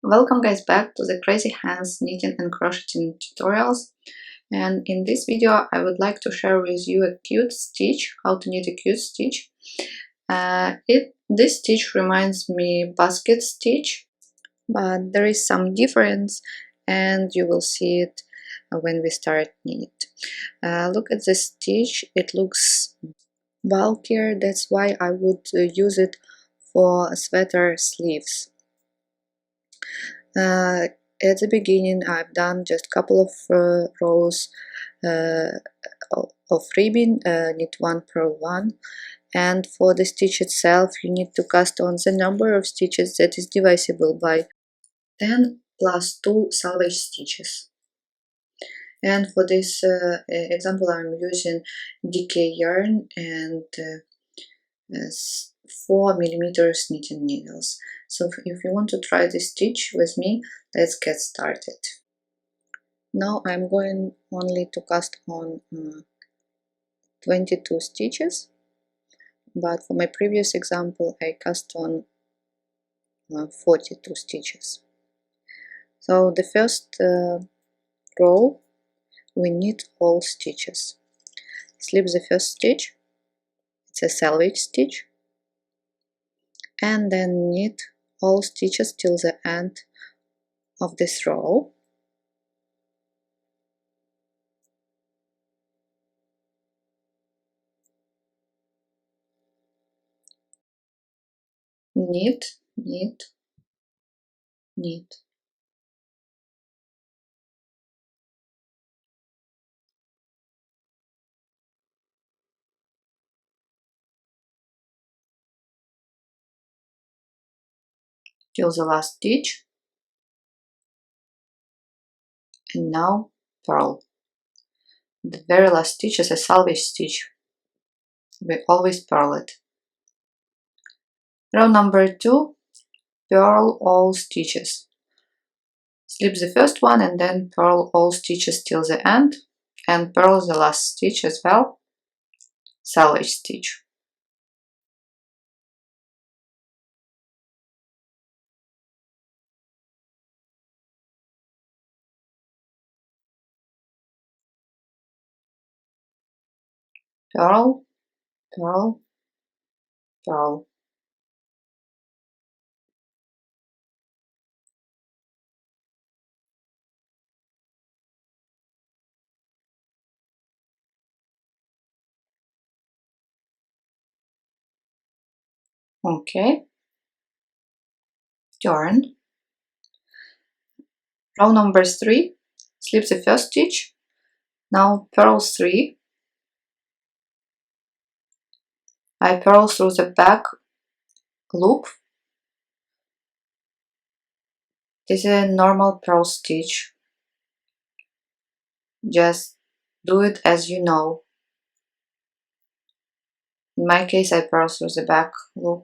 Welcome guys back to the Crazy Hands knitting and crocheting tutorials, and in this video I would like to share with you a cute stitch, how to knit a cute stitch. This stitch reminds me basket stitch, but there is some difference and you will see it when we start knit. Look at this stitch, it looks bulkier, that's why I would use it for sweater sleeves. At the beginning I've done just a couple of rows of ribbon, knit 1 per 1, and for the stitch itself you need to cast on the number of stitches that is divisible by 10 plus 2 salvage stitches. And for this example I'm using DK yarn and 4mm knitting needles. So if you want to try this stitch with me, let's get started. Now I'm going only to cast on 22 stitches, but for my previous example I cast on 42 stitches. So the first row we knit all stitches. Slip the first stitch, it's a salvage stitch, and then knit all stitches till the end of this row. Knit, knit, knit. Till the last stitch, and now purl. The very last stitch is a salvage stitch. We always purl it. Row number 2, purl all stitches. Slip the first one and then purl all stitches till the end, and purl the last stitch as well, salvage stitch. Purl, purl, purl. Okay, turn. Row number 3, slip the first stitch, now purl 3. I purl through the back loop. This is a normal purl stitch. Just do it as you know. In my case I purl through the back loop.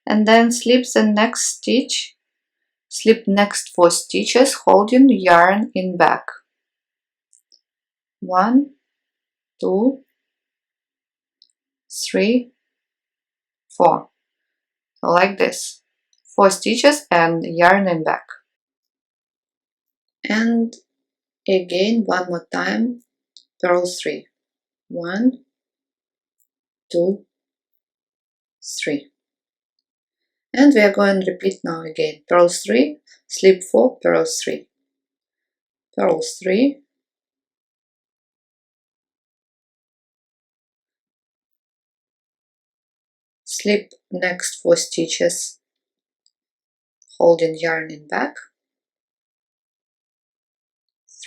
And then slip the next stitch. Slip next 4 stitches holding yarn in back. 1, 2, 3, 4. So like this. 4 stitches and yarn in back. And again one more time, purl 3. 1, 2, 3. And we are going to repeat now again. Purl 3, slip 4, purl 3. Purl 3, slip next 4 stitches holding yarn in back.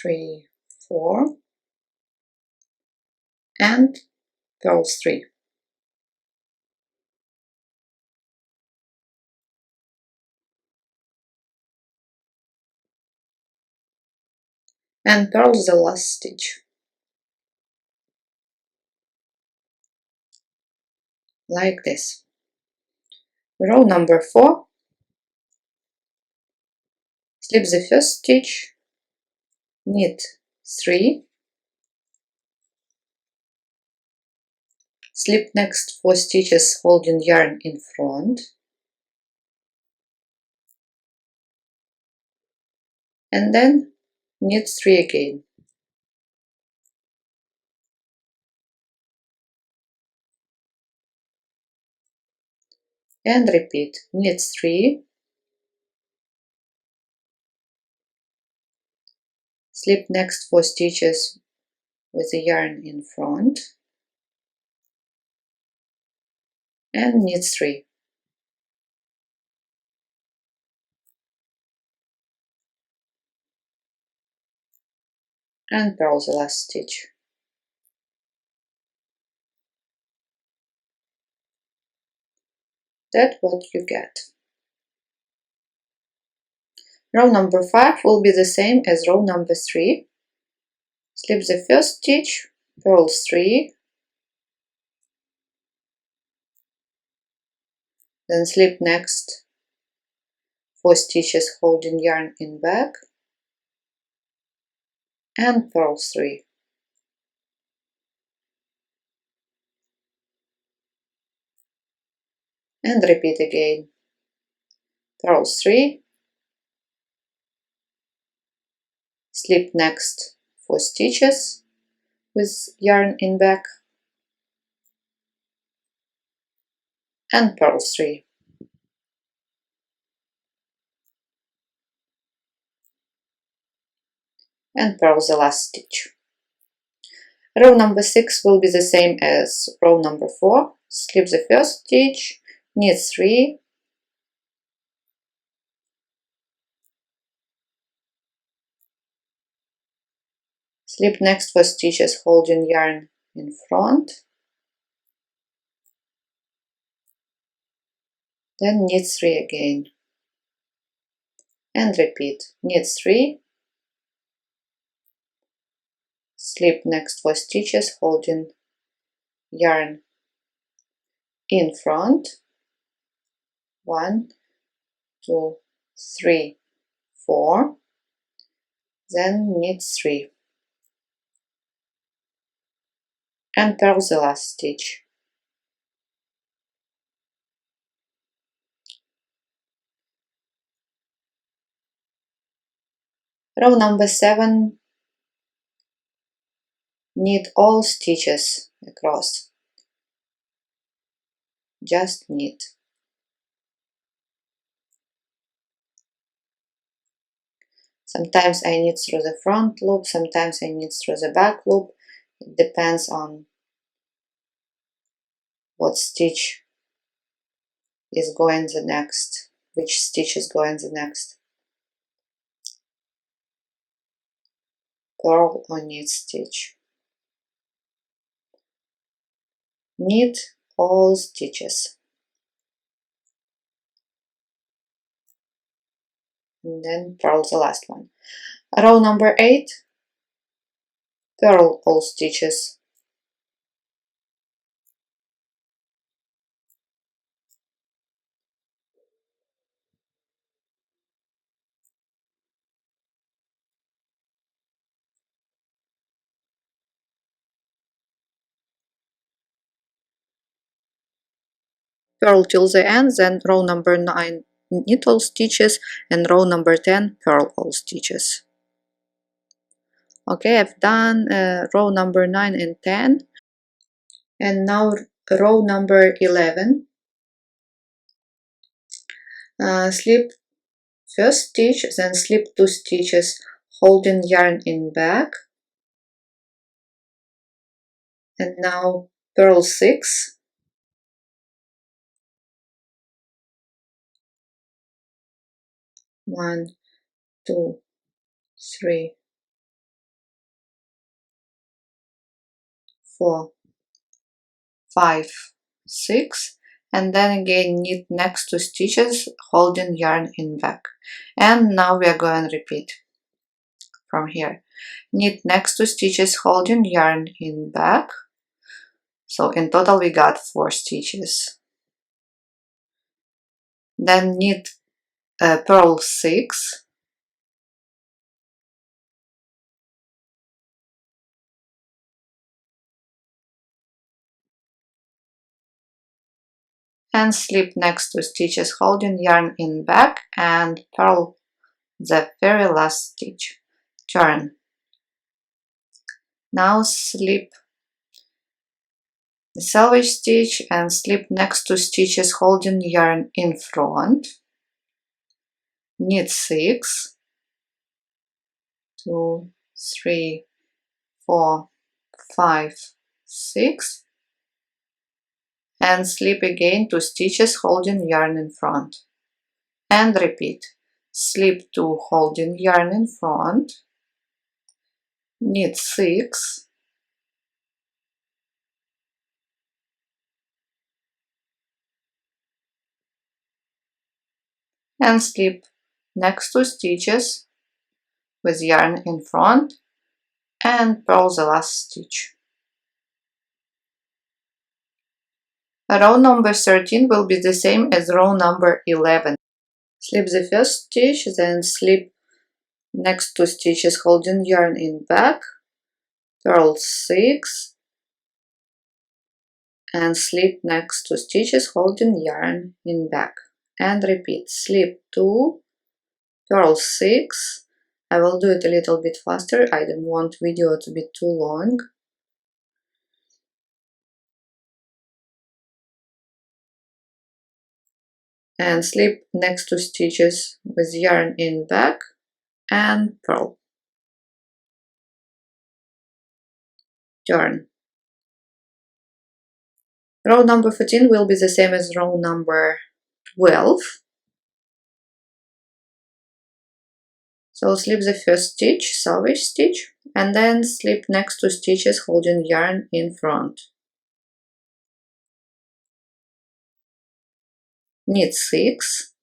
3, 4, and purl 3. And purl the last stitch. Like this. Row number 4, slip the first stitch, knit 3, slip next 4 stitches holding yarn in front, and then knit 3 again. And repeat, knit 3, slip next 4 stitches with the yarn in front, and knit 3. And purl the last stitch. That's what you get. Row number 5 will be the same as row number 3. Slip the first stitch, purl 3, then slip next 4 stitches holding yarn in back, and purl 3. And repeat again. Purl 3, slip next 4 stitches with yarn in back, and purl 3. And purl the last stitch. Row number 6 will be the same as row number 4. Slip the first stitch, knit 3, slip next 4 stitches holding yarn in front, then knit 3 again, and repeat, knit 3, slip next 4 stitches holding yarn in front, 1, 2, 3, 4, then knit 3, and purl the last stitch. Row number 7, knit all stitches across, just knit. Sometimes I knit through the front loop, sometimes I knit through the back loop. It depends on what stitch is going the next, which stitch is going the next. Purl or knit stitch. Knit all stitches. And then purl the last one. Row number 8, purl all stitches. Purl till the end, then row number 9, knit all stitches, and row number 10, purl all stitches. Okay, I've done row number 9 and 10, and now row number 11. Slip first stitch, then slip 2 stitches holding yarn in back, and now purl 6, one, 2, 3, 4, 5, 6, and then again knit next 2 stitches holding yarn in back. And now we are going to repeat from here. Knit next 2 stitches holding yarn in back. So in total we got 4 stitches. Then knit purl 6, and slip next 2 stitches holding yarn in back and purl the very last stitch. Turn. Now slip the selvage stitch and slip next two stitches holding yarn in front. Knit 6, 2, 3, 4, 5, 6, and slip again 2 stitches holding yarn in front. And repeat. Slip 2 holding yarn in front, knit 6, and slip next 2 stitches with yarn in front and purl the last stitch. Row number 13 will be the same as row number 11. Slip the first stitch, then slip next 2 stitches holding yarn in back, purl 6, and slip next 2 stitches holding yarn in back. And repeat. Slip 2, purl 6. I will do it a little bit faster. I don't want video to be too long. And slip next 2 stitches with yarn in back and purl. Turn. Row number 14 will be the same as row number 12. So slip the first stitch, selvage stitch, and then slip next 2 stitches holding yarn in front. Knit 6,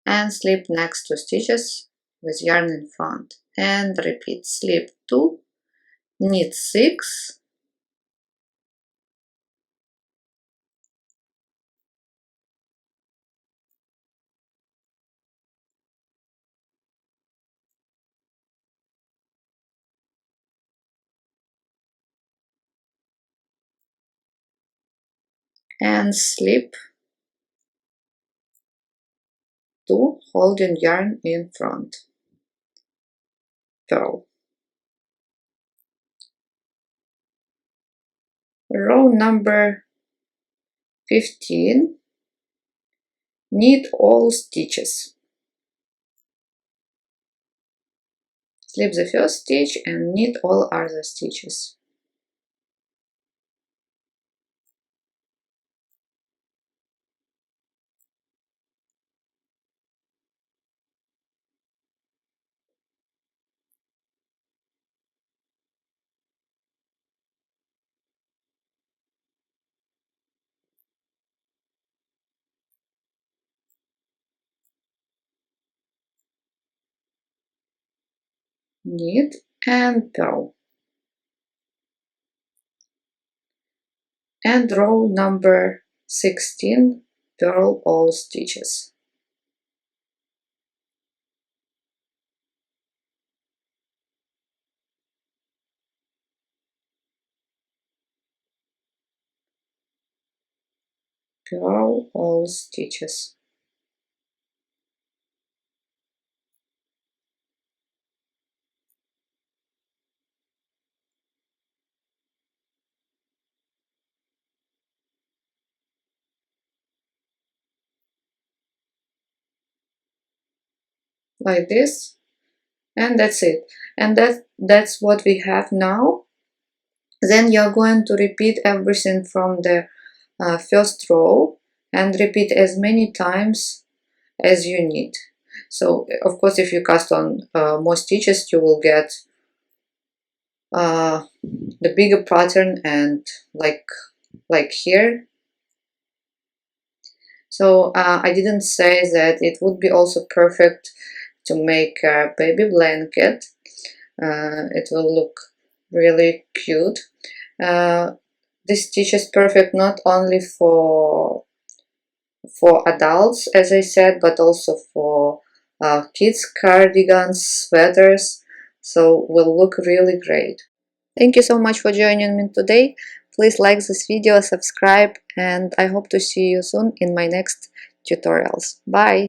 and slip next 2 stitches with yarn in front, and repeat. Slip 2, knit 6, and slip 2 holding yarn in front. Purl. Row number 15, knit all stitches. Slip the first stitch and knit all other stitches. Knit and purl. And row number 16, purl all stitches. Purl all stitches. Like this, and that's it. And that's what we have now. Then you're going to repeat everything from the first row and repeat as many times as you need. So of course, if you cast on more stitches, you will get the bigger pattern, and like here. So I didn't say that it would be also perfect to make a baby blanket. It will look really cute. This stitch is perfect not only for adults, as I said, but also for kids, cardigans, sweaters. So will look really great. Thank you so much for joining me today. Please like this video, subscribe, and I hope to see you soon in my next tutorials. Bye!